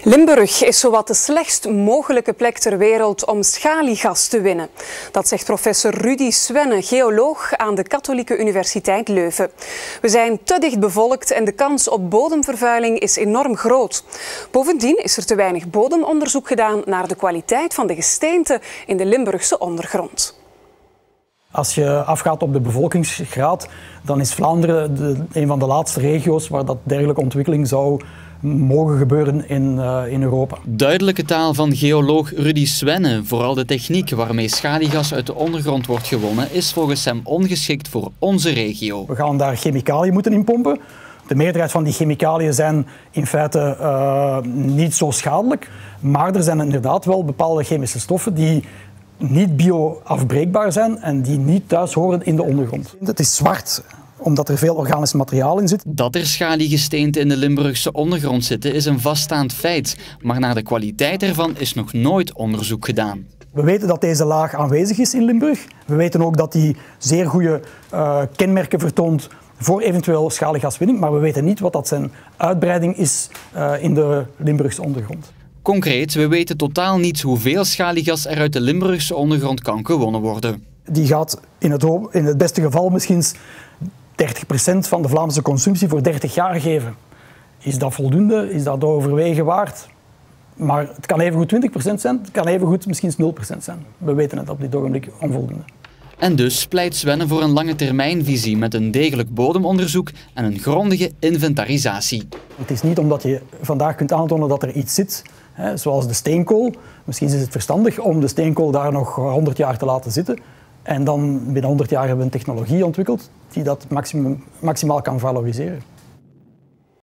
Limburg is zowat de slechtst mogelijke plek ter wereld om schaliegas te winnen. Dat zegt professor Rudy Swenne, geoloog aan de Katholieke Universiteit Leuven. We zijn te dicht bevolkt en de kans op bodemvervuiling is enorm groot. Bovendien is er te weinig bodemonderzoek gedaan naar de kwaliteit van de gesteenten in de Limburgse ondergrond. Als je afgaat op de bevolkingsgraad, dan is Vlaanderen een van de laatste regio's waar dat dergelijke ontwikkeling zou mogen gebeuren in Europa. Duidelijke taal van geoloog Rudy Swenne. Vooral de techniek waarmee schaliegas uit de ondergrond wordt gewonnen is volgens hem ongeschikt voor onze regio. We gaan daar chemicaliën moeten in pompen. De meerderheid van die chemicaliën zijn in feite niet zo schadelijk, maar er zijn inderdaad wel bepaalde chemische stoffen die niet bio-afbreekbaar zijn en die niet thuis horen in de ondergrond. Het is zwart, omdat er veel organisch materiaal in zit. Dat er schaliegesteenten in de Limburgse ondergrond zitten is een vaststaand feit, maar naar de kwaliteit ervan is nog nooit onderzoek gedaan. We weten dat deze laag aanwezig is in Limburg. We weten ook dat die zeer goede kenmerken vertoont voor eventueel schaliegaswinning, maar we weten niet wat dat zijn uitbreiding is in de Limburgse ondergrond. Concreet, we weten totaal niet hoeveel schaliegas er uit de Limburgse ondergrond kan gewonnen worden. Die gaat in het beste geval misschien 30% van de Vlaamse consumptie voor 30 jaar geven. Is dat voldoende? Is dat overwegen waard? Maar het kan evengoed 20% zijn, het kan evengoed misschien 0% zijn. We weten het op dit ogenblik onvoldoende. En dus pleit Swenne voor een lange termijnvisie met een degelijk bodemonderzoek en een grondige inventarisatie. Het is niet omdat je vandaag kunt aantonen dat er iets zit, zoals de steenkool. Misschien is het verstandig om de steenkool daar nog 100 jaar te laten zitten. En dan binnen 100 jaar hebben we een technologie ontwikkeld die dat maximaal kan valoriseren.